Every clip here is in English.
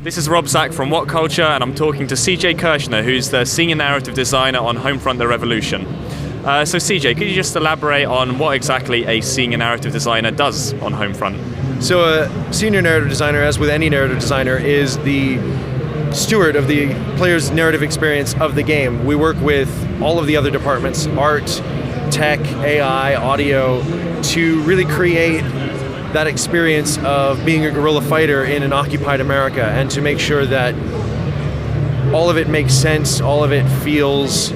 This is Rob Zach from What Culture, and I'm talking to C.J. Kershner, who's the Senior Narrative Designer on Homefront: The Revolution. So C.J., could you just elaborate on what exactly a Senior Narrative Designer does on Homefront? So a Senior Narrative Designer, as with any narrative designer, is the steward of the player's narrative experience of the game. We work with all of the other departments, art, tech, AI, audio, to really create that experience of being a guerrilla fighter in an occupied America, and to make sure that all of it makes sense, all of it feels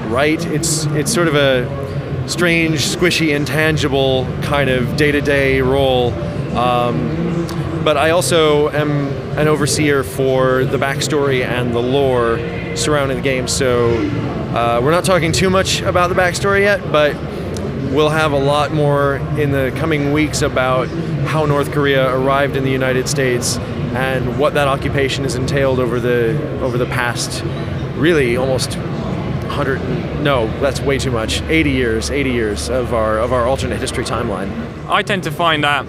right. It's sort of a strange, squishy, intangible kind of day-to-day role. But I also am an overseer for the backstory and the lore surrounding the game, so we're not talking too much about the backstory yet, but we'll have a lot more in the coming weeks about how North Korea arrived in the United States and what that occupation has entailed over the past, really almost 100, no, that's way too much, 80 years of our alternate history timeline. I tend to find that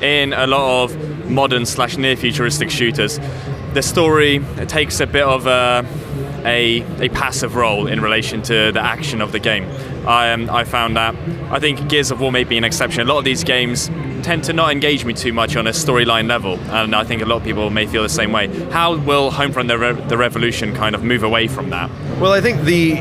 in a lot of modern / near futuristic shooters, the story takes a bit of a passive role in relation to the action of the game. I found that, I think Gears of War may be an exception. A lot of these games tend to not engage me too much on a storyline level, and I think a lot of people may feel the same way. How will Homefront: The Revolution kind of move away from that? Well, I think the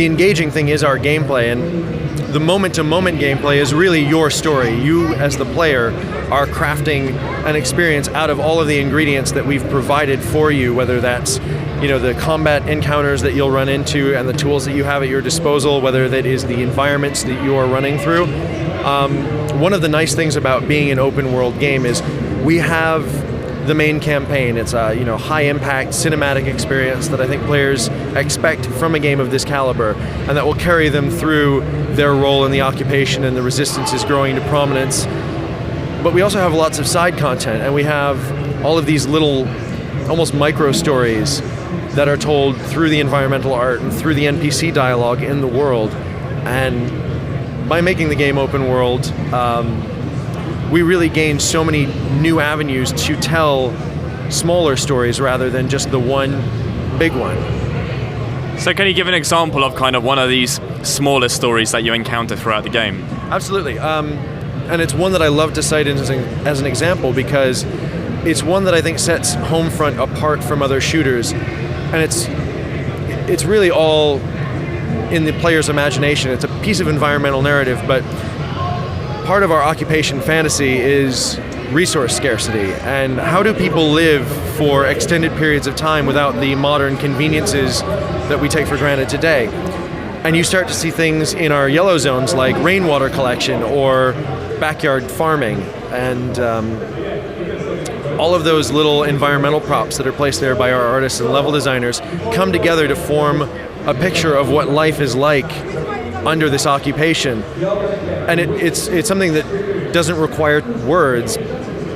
engaging thing is our gameplay, and the moment-to-moment gameplay is really your story. You, as the player, are crafting an experience out of all of the ingredients that we've provided for you, whether that's the combat encounters that you'll run into and the tools that you have at your disposal, whether that is the environments that you are running through. One of the nice things about being an open world game is we have the main campaign. It's a high impact cinematic experience that I think players expect from a game of this caliber, and that will carry them through their role in the occupation and the resistance is growing to prominence. But we also have lots of side content, and we have all of these little, almost micro stories that are told through the environmental art and through the NPC dialogue in the world. And by making the game open world, we really gain so many new avenues to tell smaller stories rather than just the one big one. So can you give an example of kind of one of these smaller stories that you encounter throughout the game? Absolutely. And it's one that I love to cite as an example, because it's one that I think sets Homefront apart from other shooters. And it's really all in the player's imagination. It's a piece of environmental narrative, but part of our occupation fantasy is resource scarcity, and how do people live for extended periods of time without the modern conveniences that we take for granted today. And you start to see things in our yellow zones like rainwater collection or backyard farming, and all of those little environmental props that are placed there by our artists and level designers come together to form a picture of what life is like under this occupation. And it's something that doesn't require words,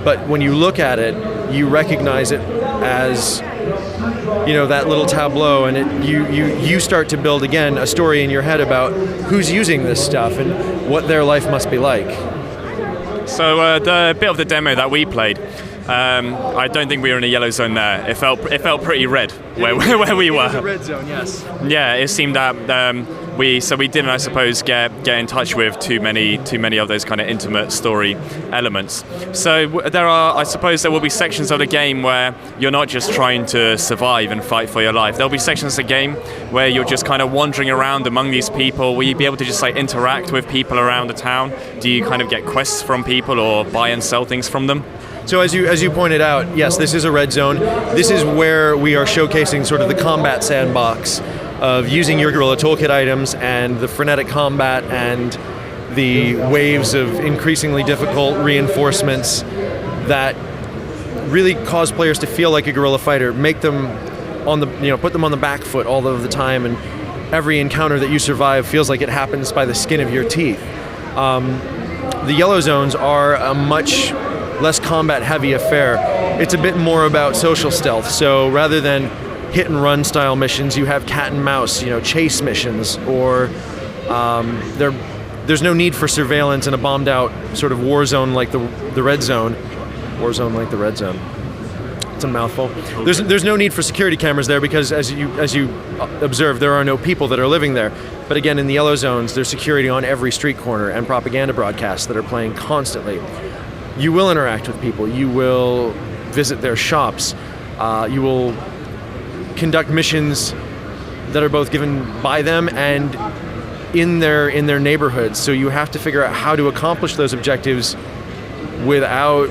but when you look at it, you recognize it as that little tableau, and you start to build again a story in your head about who's using this stuff and what their life must be like. So the bit of the demo that we played, I don't think we were in a yellow zone there. It felt pretty red where we were. It was a red zone, yes. Yeah, it seemed that we didn't, I suppose, get in touch with too many of those kind of intimate story elements. So I suppose there will be sections of the game where you're not just trying to survive and fight for your life. There'll be sections of the game where you're just kind of wandering around among these people. Will you be able to just interact with people around the town? Do you kind of get quests from people or buy and sell things from them? So as you pointed out, yes, this is a red zone. This is where we are showcasing sort of the combat sandbox of using your guerrilla toolkit items and the frenetic combat and the waves of increasingly difficult reinforcements that really cause players to feel like a guerrilla fighter, make them put them on the back foot all of the time, and every encounter that you survive feels like it happens by the skin of your teeth. The yellow zones are a much less combat heavy affair. It's a bit more about social stealth. So rather than hit and run style missions, you have cat and mouse, chase missions, or there's no need for surveillance in a bombed out sort of war zone like the red zone. War zone like the red zone. It's a mouthful. There's no need for security cameras there because, as you observe, there are no people that are living there. But again, in the yellow zones, there's security on every street corner and propaganda broadcasts that are playing constantly. You will interact with people. You will visit their shops. You will conduct missions that are both given by them and in their neighborhoods. So you have to figure out how to accomplish those objectives without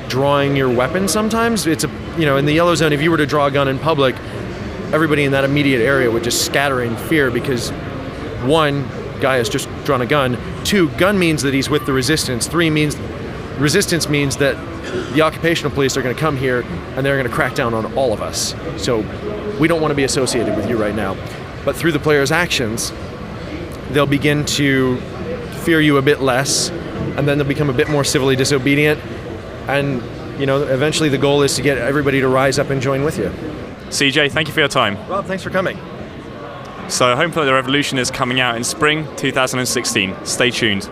drawing your weapon. Sometimes it's in the yellow zone, if you were to draw a gun in public, everybody in that immediate area would just scatter in fear because, one, guy has just drawn a gun. Two, gun means that he's with the resistance. Three, resistance means that the occupational police are going to come here and they're going to crack down on all of us. So we don't want to be associated with you right now. But through the player's actions, they'll begin to fear you a bit less, and then they'll become a bit more civilly disobedient. And eventually the goal is to get everybody to rise up and join with you. CJ, thank you for your time. Rob, thanks for coming. So Homefront: The Revolution is coming out in spring 2016. Stay tuned.